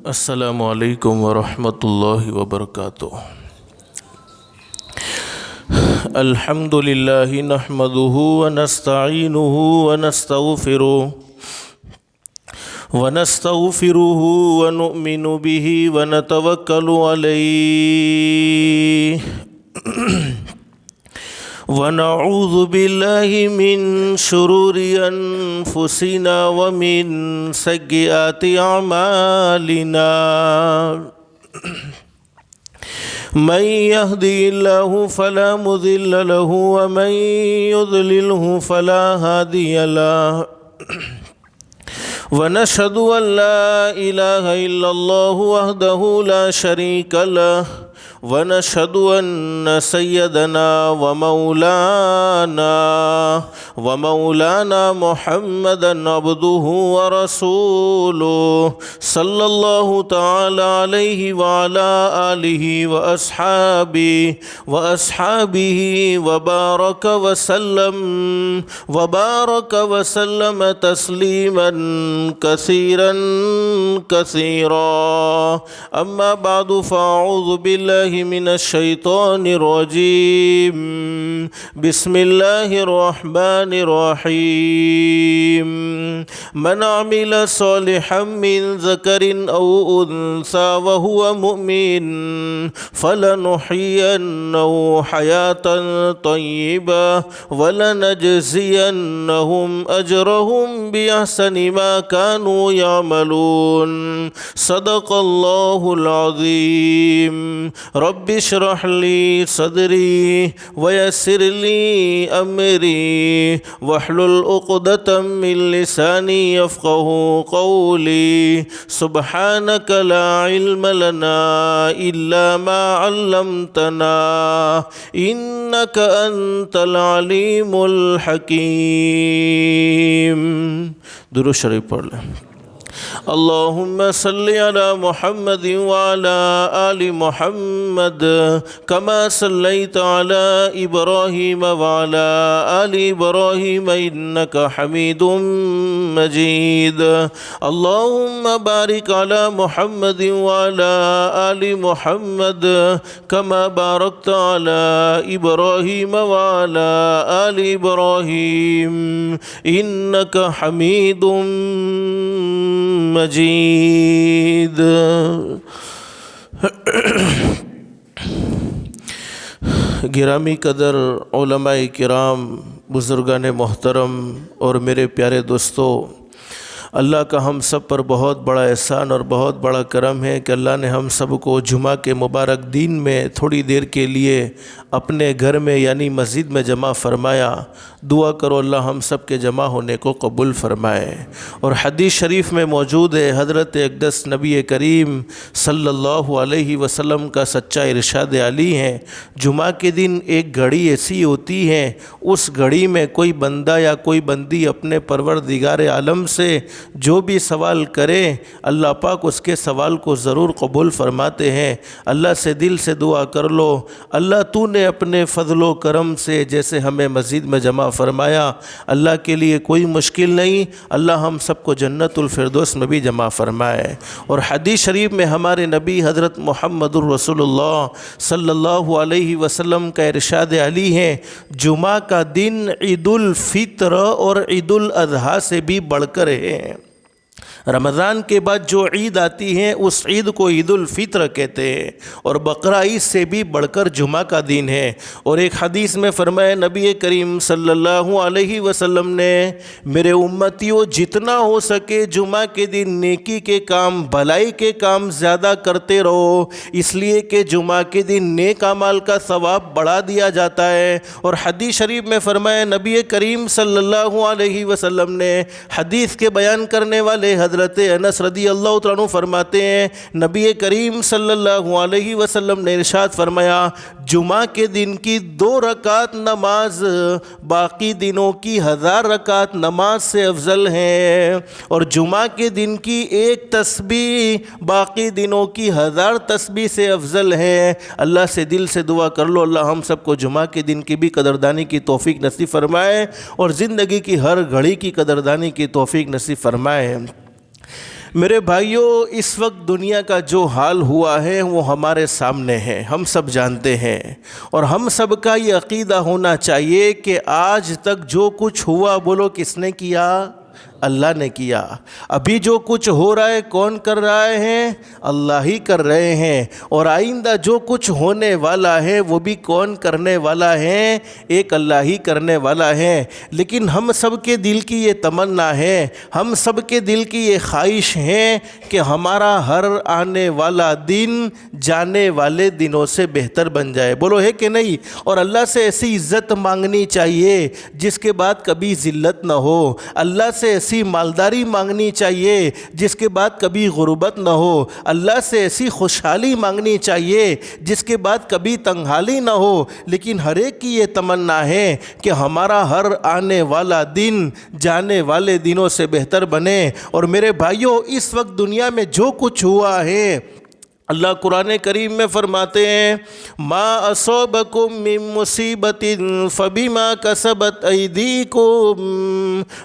السلام علیکم ورحمۃ اللہ وبرکاتہ۔ الحمد للہ نحمدہ ونستعینہ ونستغفرہ ونؤمن بہ ونتوکل علیہ ونعوذ باللہ من شرور انفسنا ومن سیئات اعمالنا من يهدي الله فلا مضل له ومن يضلله فلا هادي له ونشهد أن لا إله إلا الله وحده لا شريك له ونشهد أن سيدنا ومولانا محمدا عبده ورسوله صلى الله تعالى عليه وعلى آله وأصحابه وبارك وسلم تسليما كثيرا أما بعد فأعوذ بالله من الشيطان الرجيم بسم الله الرحمن الرحيم من عمل صالحا من ذكر أو أنثى وهو مؤمن فلنحيينه حياة طيبة ولنجزينهم أجرهم بأحسن ما كانوا يعملون صدق الله العظيم رب اشرح لي صدري ويسر لي أمري واحلل عقدة من لساني يفقهوا قولي سبحانك لا علم لنا إلا ما علمتنا إنك أنت العليم الحكيم۔ درود شریف پڑھ لیں۔ اللهم صل على محمد وعلى آل محمد كما صليت على إبراهيم وعلى آل إبراهيم إنك حميد مجيد۔ اللهم بارك على محمد وعلى آل محمد كما باركت على إبراهيم وعلى آل إبراهيم إنك حميد مجید۔ گرامی قدر علماء کرام، بزرگان محترم اور میرے پیارے دوستو، اللہ کا ہم سب پر بہت بڑا احسان اور بہت بڑا کرم ہے کہ اللہ نے ہم سب کو جمعہ کے مبارک دن میں تھوڑی دیر کے لیے اپنے گھر میں یعنی مسجد میں جمع فرمایا۔ دعا کرو اللہ ہم سب کے جمع ہونے کو قبول فرمائے۔ اور حدیث شریف میں موجود ہے، حضرت اقدس نبی کریم صلی اللہ علیہ وسلم کا سچا ارشاد علی ہے، جمعہ کے دن ایک گھڑی ایسی ہوتی ہے، اس گھڑی میں کوئی بندہ یا کوئی بندی اپنے پروردگار عالم سے جو بھی سوال کرے اللہ پاک اس کے سوال کو ضرور قبول فرماتے ہیں۔ اللہ سے دل سے دعا کر لو، اللہ تو نے اپنے فضل و کرم سے جیسے ہمیں مسجد میں جمع فرمایا، اللہ کے لیے کوئی مشکل نہیں، اللہ ہم سب کو جنت الفردوس میں بھی جمع فرمائے۔ اور حدیث شریف میں ہمارے نبی حضرت محمد الرسول اللہ صلی اللہ علیہ وسلم کا ارشاد علی ہے، جمعہ کا دن عید الفطر اور عید الاضحیٰ سے بھی بڑھ کر ہے۔ رمضان کے بعد جو عید آتی ہے اس عید کو عید الفطر کہتے ہیں، اور بقرہ عید سے بھی بڑھ کر جمعہ کا دن ہے۔ اور ایک حدیث میں فرمایا نبی کریم صلی اللہ علیہ وسلم نے، میرے امتیوں جتنا ہو سکے جمعہ کے دن نیکی کے کام، بھلائی کے کام زیادہ کرتے رہو، اس لیے کہ جمعہ کے دن نیک اعمال کا ثواب بڑھا دیا جاتا ہے۔ اور حدیث شریف میں فرمایا نبی کریم صلی اللہ علیہ وسلم نے، حدیث کے بیان کرنے والے حضرت انس رضی اللہ تعالیٰ عنہ فرماتے ہیں، نبی کریم صلی اللہ علیہ وسلم نے ارشاد فرمایا، جمعہ کے دن کی 2 رکعت نماز باقی دنوں کی 1000 رکعت نماز سے افضل ہے، اور جمعہ کے دن کی 1 تسبیح باقی دنوں کی 1000 تسبیح سے افضل ہے۔ اللہ سے دل سے دعا کر لو اللہ ہم سب کو جمعہ کے دن کی بھی قدردانی کی توفیق نصیب فرمائے اور زندگی کی ہر گھڑی کی قدردانی کی توفیق نصیب فرمائے۔ میرے بھائیوں، اس وقت دنیا کا جو حال ہوا ہے وہ ہمارے سامنے ہے، ہم سب جانتے ہیں، اور ہم سب کا یہ عقیدہ ہونا چاہیے کہ آج تک جو کچھ ہوا، بولو کس نے کیا؟ اللہ نے کیا۔ ابھی جو کچھ ہو رہا ہے کون کر رہے ہیں؟ اللہ ہی کر رہے ہیں، اور آئندہ جو کچھ ہونے والا ہے وہ بھی کون کرنے والا ہے؟ ایک اللہ ہی کرنے والا ہے۔ لیکن ہم سب کے دل کی یہ تمنا ہے، ہم سب کے دل کی یہ خواہش ہے کہ ہمارا ہر آنے والا دن جانے والے دنوں سے بہتر بن جائے، بولو ہے کہ نہیں؟ اور اللہ سے ایسی عزت مانگنی چاہیے جس کے بعد کبھی ذلت نہ ہو، اللہ سے ایسی مالداری مانگنی چاہیے جس کے بعد کبھی غربت نہ ہو، اللہ سے ایسی خوشحالی مانگنی چاہیے جس کے بعد کبھی تنگحالی نہ ہو۔ لیکن ہر ایک کی یہ تمنا ہے کہ ہمارا ہر آنے والا دن جانے والے دنوں سے بہتر بنے۔ اور میرے بھائیوں، اس وقت دنیا میں جو کچھ ہوا ہے، اللہ قرآن کریم میں فرماتے ہیں ما اصابکم من مصیبت فبما کسبت ایدیکم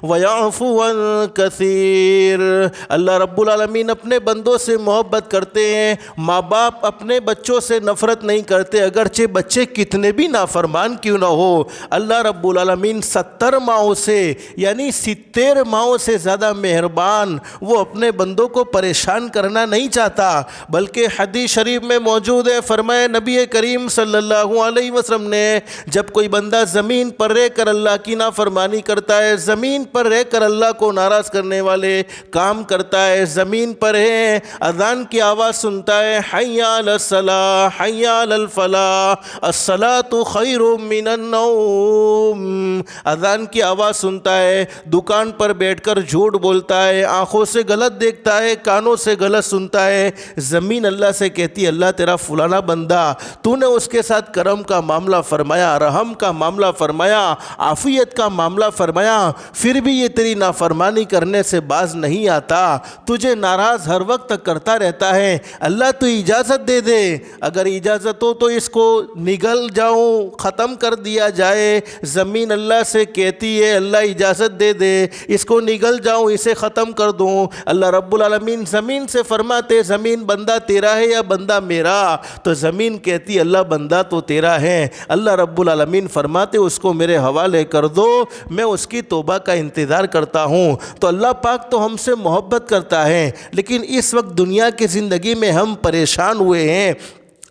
ویعفو عن کثیر۔ اللہ رب العالمین اپنے بندوں سے محبت کرتے ہیں، ماں باپ اپنے بچوں سے نفرت نہیں کرتے، اگرچہ بچے کتنے بھی نافرمان کیوں نہ ہو۔ اللہ رب العالمین 70 ماہوں سے یعنی 70 ماہوں سے زیادہ مہربان، وہ اپنے بندوں کو پریشان کرنا نہیں چاہتا، بلکہ حدیث شریف میں موجود ہے، فرمایا نبی کریم صلی اللہ علیہ وسلم نے، جب کوئی بندہ زمین پر رہ کر اللہ کی نافرمانی کرتا ہے، زمین پر رہ کر اللہ کو ناراض کرنے والے کام کرتا ہے، زمین پر ہے، اذان کی آواز سنتا ہے، حی علی الصلاۃ حی علی الفلاح الصلاۃ خیر من النوم، اذان کی آواز سنتا ہے، دکان پر بیٹھ کر جھوٹ بولتا ہے، آنکھوں سے غلط دیکھتا ہے، کانوں سے غلط سنتا ہے، زمین اللہ سے کہتی ہے اللہ تیرا فلانا بندہ، تو نے اس کے ساتھ کرم کا معاملہ فرمایا، رحم کا معاملہ فرمایا، عافیت کا معاملہ فرمایا، پھر بھی یہ تیری نافرمانی کرنے سے باز نہیں آتا، تجھے ناراض ہر وقت کرتا رہتا ہے، اللہ تو اجازت دے دے، اگر اجازت ہو تو اس کو نگل جاؤں، ختم کر دیا جائے۔ زمین اللہ سے کہتی ہے اللہ اجازت دے دے، اس کو نگل جاؤں، اسے ختم کر دوں۔ اللہ رب العالمین زمین سے فرماتے زمین بندہ تیرا ہے یا بندہ میرا؟ تو زمین کہتی اللہ بندہ تو تیرا ہے۔ اللہ رب العالمین فرماتے اس کو میرے حوالے کر دو، میں اس کی توبہ کا انتظار کرتا ہوں۔ تو اللہ پاک تو ہم سے محبت کرتا ہے، لیکن اس وقت دنیا کی زندگی میں ہم پریشان ہوئے ہیں۔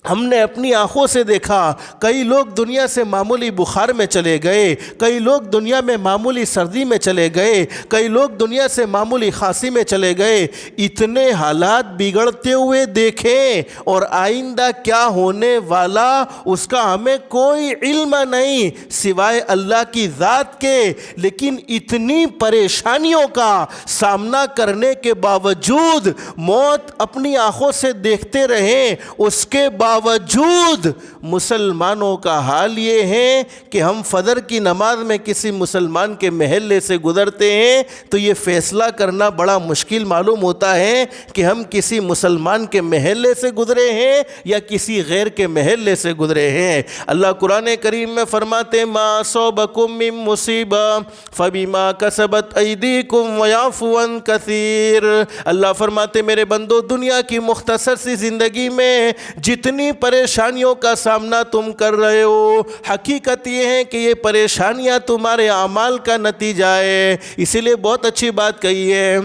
ہم نے اپنی آنکھوں سے دیکھا کئی لوگ دنیا سے معمولی بخار میں چلے گئے، کئی لوگ دنیا میں معمولی سردی میں چلے گئے، کئی لوگ دنیا سے معمولی کھانسی میں چلے گئے۔ اتنے حالات بگڑتے ہوئے دیکھیں، اور آئندہ کیا ہونے والا اس کا ہمیں کوئی علم نہیں سوائے اللہ کی ذات کے۔ لیکن اتنی پریشانیوں کا سامنا کرنے کے باوجود موت اپنی آنکھوں سے دیکھتے رہیں، اس کے باوجود مسلمانوں کا حال یہ ہے کہ ہم فجر کی نماز میں کسی مسلمان کے محلے سے گزرتے ہیں تو یہ فیصلہ کرنا بڑا مشکل معلوم ہوتا ہے کہ ہم کسی مسلمان کے محلے سے گزرے ہیں یا کسی غیر کے محلے سے گزرے ہیں۔ اللہ قرآن کریم میں فرماتے ما اصابکم من مصیبہ فبما کسبت ایدیکم ویعفو عن کثیر۔ اللہ فرماتے میرے بندو، دنیا کی مختصر سی زندگی میں جتنی پریشانیوں کا سامنا تم کر رہے ہو، حقیقت یہ ہے کہ یہ پریشانیاں تمہارے اعمال کا نتیجہ ہے۔ اسی لیے بہت اچھی بات کہی ہے،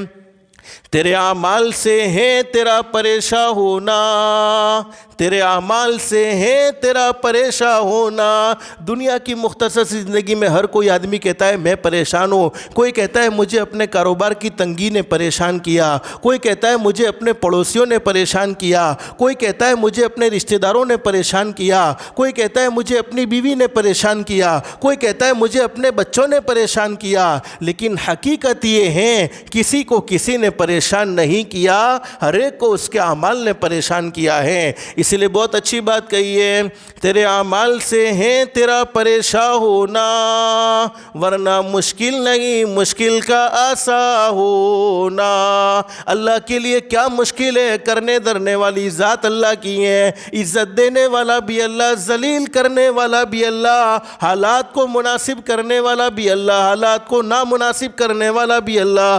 تیرے اعمال سے ہے تیرا پریشان ہونا، تیرے اعمال سے ہے تیرا پریشان ہونا۔ دنیا کی مختصر زندگی میں ہر کوئی آدمی کہتا ہے میں پریشان ہوں، کوئی کہتا ہے مجھے اپنے کاروبار کی تنگی نے پریشان کیا، کوئی کہتا ہے مجھے اپنے پڑوسیوں نے پریشان کیا، کوئی کہتا ہے مجھے اپنے رشتہ داروں نے پریشان کیا، کوئی کہتا ہے مجھے اپنی بیوی نے پریشان کیا، کوئی کہتا ہے مجھے اپنے بچوں نے پریشان کیا۔ لیکن حقیقت یہ ہے کسی کو کسی نے پریشان نہیں کیا، ہر ایک کو اس کے اعمال نے پریشان کیا ہے۔ اس لیے بہت اچھی بات کہی ہے، تیرے اعمال سے ہے تیرا پریشان ہونا، ورنہ مشکل نہیں مشکل کا آسان ہونا۔ اللہ کے لیے کیا مشکل ہے؟ کرنے درنے والی ذات اللہ کی ہے، عزت دینے والا بھی اللہ، ذلیل کرنے والا بھی اللہ، حالات کو مناسب کرنے والا بھی اللہ، حالات کو نامناسب کرنے والا بھی اللہ،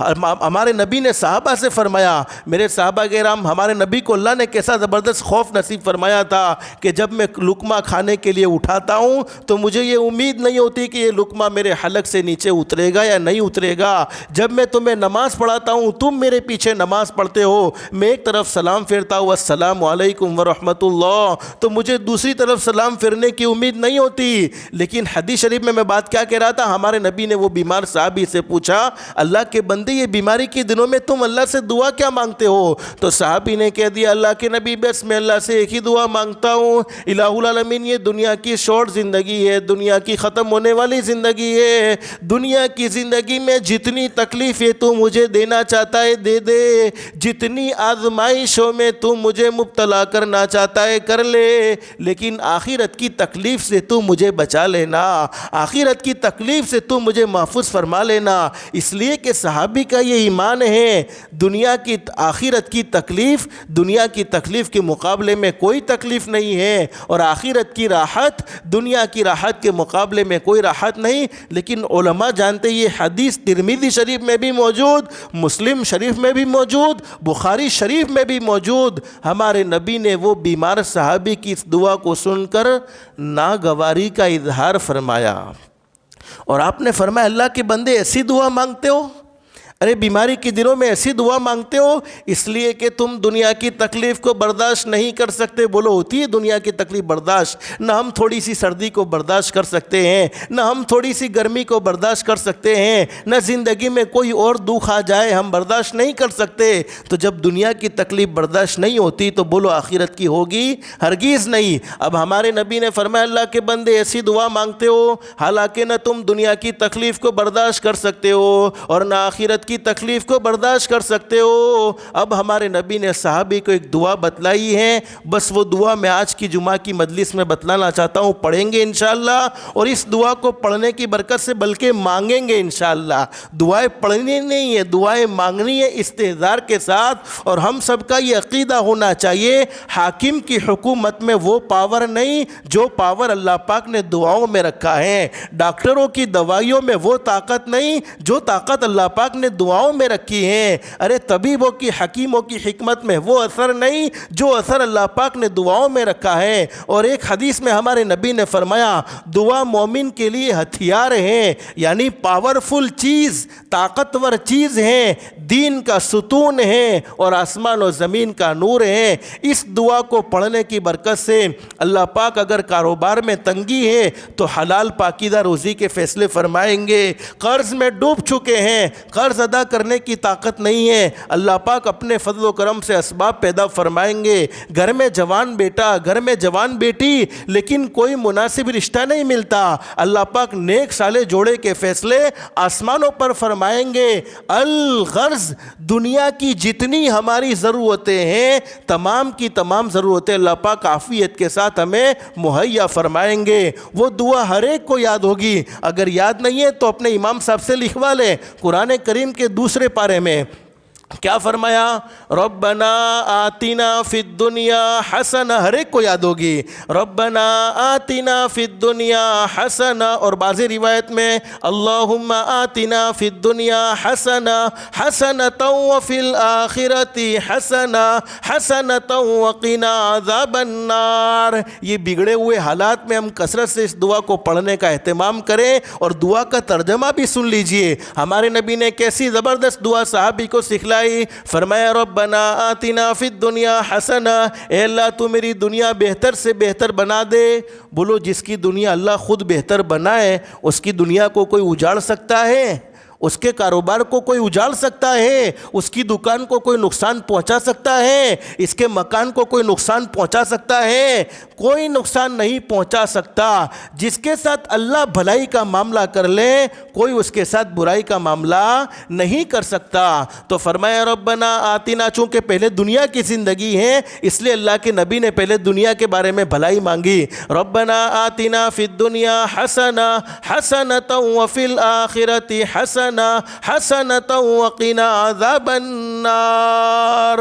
ہمارے نبی نے صحابہ سے فرمایا، میرے صحابہ کرام، ہمارے نبی کو اللہ نے کیسا زبردست خوف نصیب فرمایا تھا کہ جب میں لقمہ کھانے کے لیے اٹھاتا ہوں تو مجھے یہ امید نہیں ہوتی کہ یہ لقمہ میرے حلق سے نیچے اترے گا یا نہیں اترے گا۔ جب میں تمہیں نماز پڑھاتا ہوں، تم میرے پیچھے نماز پڑھتے ہو، میں ایک طرف سلام پھیرتا ہوں السلام علیکم ورحمۃ اللہ، تو مجھے دوسری طرف سلام پھرنے کی امید نہیں ہوتی۔ لیکن حدیث شریف میں بات کیا کہہ رہا تھا، ہمارے نبی نے وہ بیمار صحابی سے پوچھا، اللہ کے بندے یہ بیماری کے دنوں میں تم اللہ سے دعا کیا مانگتے ہو؟ تو صحابی نے کہہ دیا، اللہ کے نبی بس میں اللہ سے ایک ہی دعا مانگتا ہوں، الہ العالمین یہ دنیا کی شارٹ زندگی ہے، دنیا کی ختم ہونے والی زندگی ہے، دنیا کی زندگی میں جتنی تکلیفیں تو مجھے دینا چاہتا ہے دے دے، جتنی آزمائشوں میں تو مجھے مبتلا کرنا چاہتا ہے کر لے، لیکن آخرت کی تکلیف سے تو مجھے بچا لینا، آخرت کی تکلیف سے تو مجھے محفوظ فرما لینا۔ اس لیے کہ صحابی کا یہ ایمان ہے، دنیا کی آخرت کی تکلیف دنیا کی تکلیف کے مقابلے میں کوئی تکلیف نہیں ہے، اور آخرت کی راحت دنیا کی راحت کے مقابلے میں کوئی راحت نہیں۔ لیکن علماء جانتے یہ حدیث ترمذی شریف میں بھی موجود، مسلم شریف میں بھی موجود، بخاری شریف میں بھی موجود، ہمارے نبی نے وہ بیمار صحابی کی اس دعا کو سن کر ناگواری کا اظہار فرمایا، اور آپ نے فرمایا اللہ کے بندے ایسی دعا مانگتے ہو؟ ارے بیماری کے دنوں میں ایسی دعا مانگتے ہو اس لیے کہ تم دنیا کی تکلیف کو برداشت نہیں کر سکتے۔ بولو ہوتی ہے دنیا کی تکلیف برداشت؟ نہ ہم تھوڑی سی سردی کو برداشت کر سکتے ہیں، نہ ہم تھوڑی سی گرمی کو برداشت کر سکتے ہیں، نہ زندگی میں کوئی اور دکھ آ جائے ہم برداشت نہیں کر سکتے۔ تو جب دنیا کی تکلیف برداشت نہیں ہوتی تو بولو آخرت کی ہوگی؟ ہرگز نہیں۔ اب ہمارے نبی نے فرمایا اللہ کے بندے ایسی دعا مانگتے ہو حالانکہ نہ تم دنیا کی تکلیف کو برداشت کر سکتے ہو اور نہ آخرت کی تکلیف کو برداشت کر سکتے ہو۔ اب ہمارے نبی نے صحابی کو ایک دعا بتلائی ہے، بس وہ دعا میں آج کی جمعہ کی مجلس میں بتلانا چاہتا ہوں، پڑھیں گے انشاءاللہ، اور اس دعا کو پڑھنے کی برکت سے بلکہ مانگیں گے انشاءاللہ۔ دعائیں پڑھنی نہیں ہے، دعائیں مانگنی ہے استحضار کے ساتھ، اور ہم سب کا یہ عقیدہ ہونا چاہیے حاکم کی حکومت میں وہ پاور نہیں جو پاور اللہ پاک نے دعاؤں میں رکھا ہے، ڈاکٹروں کی دوائیوں میں وہ طاقت نہیں جو طاقت اللہ پاک نے دعاؤں میں رکھی ہیں، ارے طبیبوں کی حکیموں کی حکمت میں وہ اثر نہیں جو اثر اللہ پاک نے دعاؤں میں رکھا ہے۔ اور ایک حدیث میں ہمارے نبی نے فرمایا دعا مومن کے لیے ہتھیار ہے، یعنی پاورفل چیز، طاقتور چیز ہے، دین کا ستون ہے اور آسمان و زمین کا نور ہے۔ اس دعا کو پڑھنے کی برکت سے اللہ پاک اگر کاروبار میں تنگی ہے تو حلال پاکیزہ روزی کے فیصلے فرمائیں گے، قرض میں ڈوب چکے ہیں، قرض ادا کرنے کی طاقت نہیں ہے، اللہ پاک اپنے فضل و کرم سے اسباب پیدا فرمائیں گے، گھر میں جوان بیٹا، گھر میں جوان بیٹی لیکن کوئی مناسب رشتہ نہیں ملتا، اللہ پاک نیک صالح جوڑے کے فیصلے آسمانوں پر فرمائیں گے۔ الغرض دنیا کی جتنی ہماری ضرورتیں ہیں تمام کی تمام ضرورتیں اللہ پاک عافیت کے ساتھ ہمیں مہیا فرمائیں گے۔ وہ دعا ہر ایک کو یاد ہوگی، اگر یاد نہیں ہے تو اپنے امام صاحب سے لکھوا لیں۔ قرآن کریم کے دوسرے پارے میں کیا فرمایا؟ ربنا آتنا فی الدنیا حسنہ، ہر ایک کو یاد ہوگی، ربنا آتنا فی الدنیا حسنہ، اور بعض روایت میں اللہم آتنا فی الدنیا حسنہ حسنۃ وفی الآخرۃ حسنہ حسنۃ وقنا عذاب النار۔ یہ بگڑے ہوئے حالات میں ہم کثرت سے اس دعا کو پڑھنے کا اہتمام کریں، اور دعا کا ترجمہ بھی سن لیجئے۔ ہمارے نبی نے کیسی زبردست دعا صحابی کو سکھلائی، فرمایا ربنا آتنا فی الدنیا حسنہ، اے اللہ تو میری دنیا بہتر سے بہتر بنا دے۔ بولو جس کی دنیا اللہ خود بہتر بنائے اس کی دنیا کو کوئی اجاڑ سکتا ہے؟ اس کے کاروبار کو کوئی اجاڑ سکتا ہے؟ اس کی دکان کو کوئی نقصان پہنچا سکتا ہے؟ اس کے مکان کو کوئی نقصان پہنچا سکتا ہے؟ کوئی نقصان نہیں پہنچا سکتا۔ جس کے ساتھ اللہ بھلائی کا معاملہ کر لے کوئی اس کے ساتھ برائی کا معاملہ نہیں کر سکتا۔ تو فرمایا ربنا آتنا، چونکہ پہلے دنیا کی زندگی ہے اس لیے اللہ کے نبی نے پہلے دنیا کے بارے میں بھلائی مانگی، ربنا آتنا فی الدنیا حسنہ حسنۃ وفی الآخرۃ حسنہ لنا حسنۃ وقنا عذاب النار.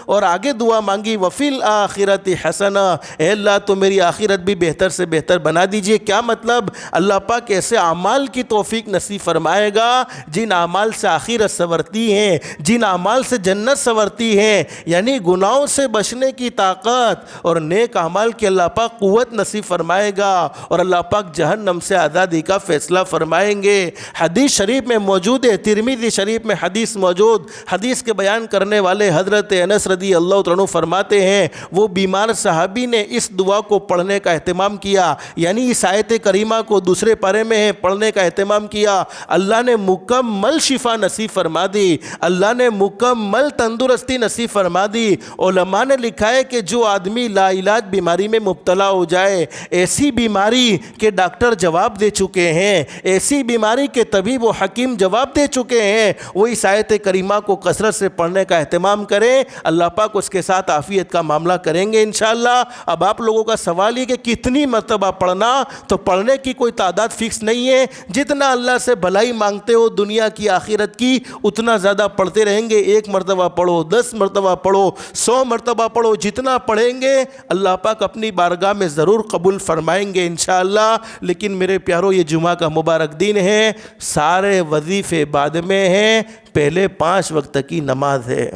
اور آگے دعا مانگی وفی الآخرۃ حسنہ، اے اللہ تو میری آخرت بھی بہتر سے بہتر بنا دیجئے. کیا مطلب؟ اللہ پاک ایسے اعمال کی توفیق نصیب فرمائے گا جن اعمال سے آخرت سنورتی ہیں، جن اعمال سے جنت سنورتی ہے، یعنی گناہوں سے بچنے کی طاقت اور نیک اعمال کی اللہ پاک قوت نصیب فرمائے گا، اور اللہ پاک جہنم سے آزادی کا فیصلہ فرمائیں گے. حدیث شریف میں موجود ہے، ترمذی شریف میں حدیث موجود، حدیث کے بیان کرنے والے حضرت انس رضی اللہ تعالیٰ عنہ فرماتے ہیں وہ بیمار صحابی نے اس دعا کو پڑھنے کا اہتمام کیا، یعنی اس آیت کریمہ کو دوسرے پارے میں ہے پڑھنے کا اہتمام کیا. اللہ نے مکمل شفا نصیب فرما دی، اللہ نے مکمل تندرستی نصیب فرما دی. علماء نے لکھا ہے کہ جو آدمی لا علاج بیماری میں مبتلا ہو جائے، ایسی بیماری کہ ڈاکٹر جواب دے چکے ہیں، ایسی بیماری کہ طبیب و حکیم جواب دے چکے ہیں، وہ اس آیت کریمہ کو کثرت سے پڑھنے کا اہتمام کریں، اللہ پاک اس کے ساتھ عافیت کا معاملہ کریں گے انشاءاللہ. اب آپ لوگوں کا سوال یہ کہ کتنی مرتبہ پڑھنا؟ تو پڑھنے کی کوئی تعداد فکس نہیں ہے، جتنا اللہ سے بھلائی مانگتے ہو دنیا کی آخرت کی اتنا زیادہ پڑھتے رہیں گے. 1 مرتبہ پڑھو، 10 مرتبہ پڑھو، 100 مرتبہ پڑھو، جتنا پڑھیں گے اللہ پاک اپنی بارگاہ میں ضرور قبول فرمائیں گے انشاءاللہ. لیکن میرے پیارو یہ جمعہ کا مبارک دن ہے، سارے وظیفے بعد میں ہیں، پہلے 5 وقت کی نماز ہے.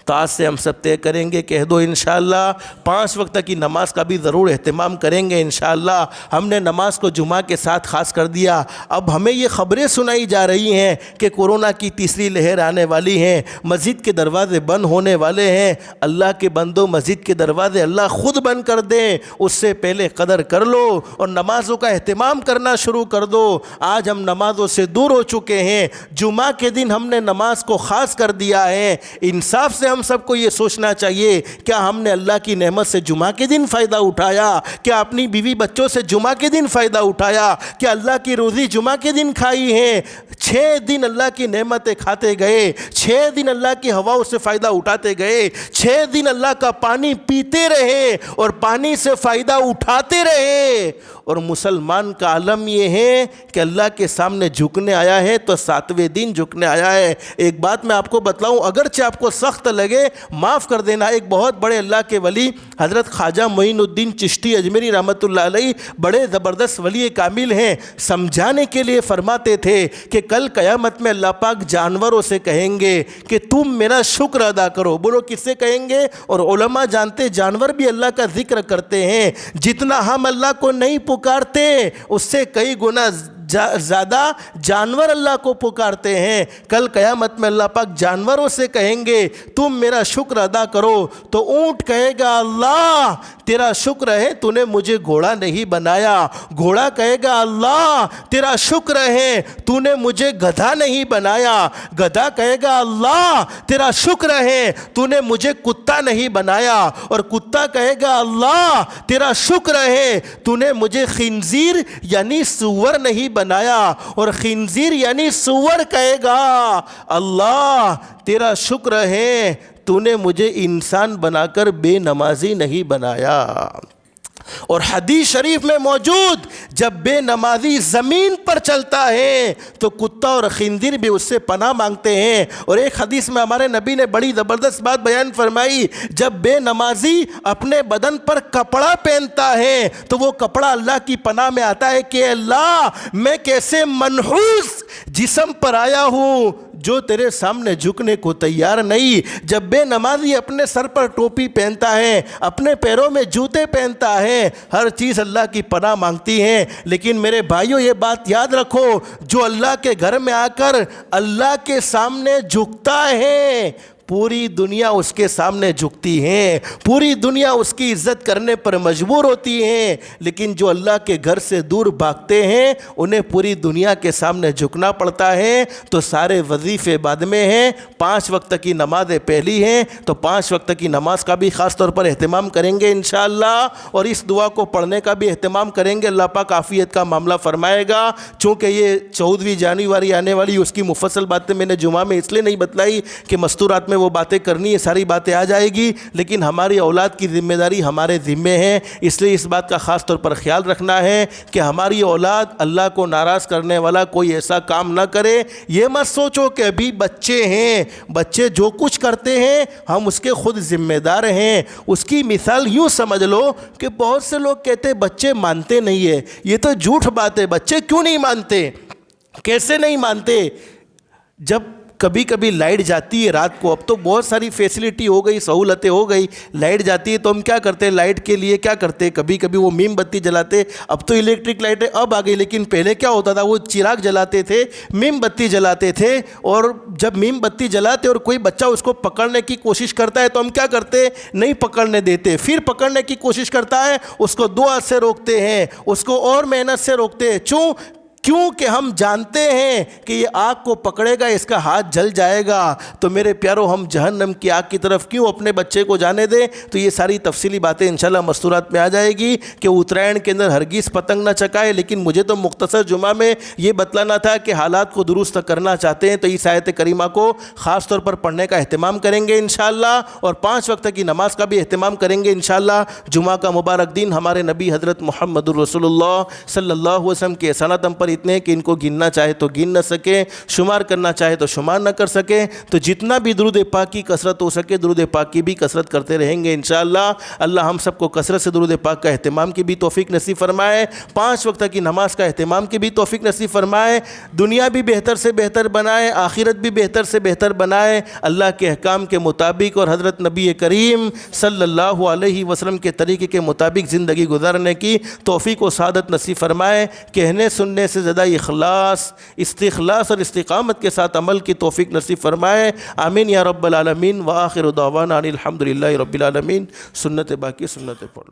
تو آج سے ہم سب طے کریں گے، کہہ دو انشاءاللہ 5 وقت کی نماز کا بھی ضرور اہتمام کریں گے انشاءاللہ. ہم نے نماز کو جمعہ کے ساتھ خاص کر دیا. اب ہمیں یہ خبریں سنائی جا رہی ہیں کہ کورونا کی تیسری لہر آنے والی ہے، مسجد کے دروازے بند ہونے والے ہیں. اللہ کے بندو، مسجد کے دروازے اللہ خود بند کر دیں، اس سے پہلے قدر کر لو اور نمازوں کا اہتمام کرنا شروع کر دو. آج ہم نمازوں سے دور ہو چکے ہیں، جمعہ کے دن ہم نے نماز کو خاص کر دیا ہے. انصاف سے ہم سب کو یہ سوچنا چاہیے، کیا ہم نے اللہ کی نعمت سے جمعہ کے دن فائدہ اٹھایا؟ کیا اپنی بیوی بچوں سے جمعہ کے دن فائدہ اٹھایا؟ کیا اللہ کی روزی جمعہ کے دن کھائی ہے؟ 6 دن اللہ کی نعمتیں کھاتے گئے، 6 دن اللہ کی ہواؤں سے فائدہ اٹھاتے گئے، 6 دن اللہ کا پانی پیتے رہے اور پانی سے فائدہ اٹھاتے رہے. اور مسلمان کا عالم یہ ہے کہ اللہ کے سامنے جھکنے آیا ہے تو 7ویں دن جھکنے آیا ہے. ایک بات میں آپ کو بتلاؤں، اگرچہ آپ کو سخت لگے معاف کر دینا. ایک بہت بڑے اللہ کے ولی حضرت خواجہ معین الدین چشتی اجمیری رحمۃ اللہ علیہ بڑے زبردست ولی کامل ہیں، سمجھانے کے لیے فرماتے تھے کہ کل قیامت میں اللہ پاک جانوروں سے کہیں گے کہ تم میرا شکر ادا کرو. بولو کس سے کہیں گے؟ اور علماء جانتے جانور بھی اللہ کا ذکر کرتے ہیں، جتنا ہم اللہ کو نہیں پکارتے اس سے کئی گنا زیادہ جانور اللہ کو پکارتے ہیں. کل قیامت میں اللہ پاک جانوروں سے کہیں گے تم میرا شکر ادا کرو. تو اونٹ کہے گا اللہ تیرا شکر ہے تو نے مجھے گھوڑا نہیں بنایا. گھوڑا کہے گا اللہ تیرا شکر ہے تو نے مجھے گدھا نہیں بنایا. گدھا کہے گا اللہ تیرا شکر ہے تو نے مجھے کتا نہیں بنایا. اور کتا کہے گا اللہ تیرا شکر ہے تو نے مجھے خنزیر یعنی سور نہیں بنایا. اور خنزیر یعنی سور کہے گا اللہ تیرا شکر ہے تو نے مجھے انسان بنا کر بے نمازی نہیں بنایا. اور حدیث شریف میں موجود جب بے نمازی زمین پر چلتا ہے تو کتا اور خنزیر بھی اس سے پناہ مانگتے ہیں. اور ایک حدیث میں ہمارے نبی نے بڑی زبردست بات بیان فرمائی، جب بے نمازی اپنے بدن پر کپڑا پہنتا ہے تو وہ کپڑا اللہ کی پناہ میں آتا ہے کہ اللہ میں کیسے منحوس جسم پر آیا ہوں جو تیرے سامنے جھکنے کو تیار نہیں. جب بے نمازی اپنے سر پر ٹوپی پہنتا ہے، اپنے پیروں میں جوتے پہنتا ہے، ہر چیز اللہ کی پناہ مانگتی ہے. لیکن میرے بھائیوں یہ بات یاد رکھو، جو اللہ کے گھر میں آ کر اللہ کے سامنے جھکتا ہے پوری دنیا اس کے سامنے جھکتی ہے، پوری دنیا اس کی عزت کرنے پر مجبور ہوتی ہے. لیکن جو اللہ کے گھر سے دور بھاگتے ہیں انہیں پوری دنیا کے سامنے جھکنا پڑتا ہے. تو سارے وظیفے بعد میں ہیں، 5 وقت کی نمازیں پہلی ہیں. تو 5 وقت کی نماز کا بھی خاص طور پر اہتمام کریں گے انشاءاللہ، اور اس دعا کو پڑھنے کا بھی اہتمام کریں گے. اللہ پاک عافیت کا معاملہ فرمائے گا. چونکہ یہ 14 جنوری آنے والی، اس کی مفصل باتیں میں نے جمعہ میں اس لیے نہیں بتلائی کہ مستورات میں میں وہ باتیں کرنی ہے ساری باتیں آ جائے گی، لیکن ہماری اولاد کی ذمہ داری ہمارے ذمے ہے، اس لیے اس بات کا خاص طور پر خیال رکھنا ہے کہ ہماری اولاد اللہ کو ناراض کرنے والا کوئی ایسا کام نہ کرے۔ یہ مت سوچو کہ ابھی بچے ہیں، بچے جو کچھ کرتے ہیں ہم اس کے خود ذمہ دار ہیں۔ اس کی مثال یوں سمجھ لو کہ بہت سے لوگ کہتے ہیں بچے مانتے نہیں ہیں، یہ تو جھوٹ بات ہے۔ بچے کیوں نہیں مانتے؟ کیسے نہیں مانتے؟ جب کبھی کبھی لائٹ جاتی ہے رات کو، اب تو بہت ساری فیسلٹی ہو گئی، سہولتیں ہو گئی، لائٹ جاتی ہے تو ہم کیا کرتے ہیں؟ لائٹ کے لیے کیا کرتے ہیں؟ کبھی کبھی وہ میم بتی جلاتے، اب تو الیکٹرک لائٹیں اب آ گئی، لیکن پہلے کیا ہوتا تھا؟ وہ چراغ جلاتے تھے، میم بتی جلاتے تھے، اور جب میم بتی جلاتے اور کوئی بچہ اس کو پکڑنے کی کوشش کرتا ہے تو ہم کیا کرتے؟ نہیں پکڑنے دیتے۔ پھر پکڑنے کی کوشش کرتا ہے، اس کو 2 ہاتھ سے روکتے ہیں، اس کو اور محنت سے روکتے ہیں۔ کیوں کہ ہم جانتے ہیں کہ یہ آگ کو پکڑے گا، اس کا ہاتھ جل جائے گا۔ تو میرے پیارو، ہم جہنم کی آگ کی طرف کیوں اپنے بچے کو جانے دیں؟ تو یہ ساری تفصیلی باتیں انشاءاللہ مستورات میں آ جائے گی کہ اترائن کے اندر ہرگز پتنگ نہ چکائے، لیکن مجھے تو مختصر جمعہ میں یہ بتلانا تھا کہ حالات کو درست کرنا چاہتے ہیں تو اس آیت کریمہ کو خاص طور پر پڑھنے کا اہتمام کریں گے انشاءاللہ، اور 5 وقت کی نماز کا بھی اہتمام کریں گے انشاءاللہ۔ جمعہ کا مبارک دن ہمارے نبی حضرت محمد الرسول اللہ صلی اللہ علیہ وسلم کے احسانات ہم پر اتنے ہیں کہ ان کو گننا چاہے تو گن نہ سکے، شمار کرنا چاہے تو شمار نہ کر سکے۔ تو جتنا بھی درود پاک کی کثرت ہو سکے درود پاک کی بھی کثرت کرتے رہیں گے انشاءاللہ۔ اللہ ہم سب کو کثرت سے درود پاک کا اہتمام کی بھی توفیق نصیب فرمائے، 5 وقت کی نماز کا اہتمام کی بھی توفیق نصیب فرمائے، دنیا بھی بہتر سے بہتر بنائے، آخرت بھی بہتر سے بہتر بنائے، اللہ کے احکام کے مطابق اور حضرت نبی کریم صلی اللہ علیہ وسلم کے طریقے کے مطابق زندگی گزارنے کی توفیق و سعادت نصیب فرمائے۔ کہنے سننے سے زیادہ اخلاص، استخلاص اور استقامت کے ساتھ عمل کی توفیق نصیب فرمائے، آمین یا رب العالمین۔ وآخر دعوانا ان الحمدللہ رب العالمین۔ سنت باقی سنت پڑھ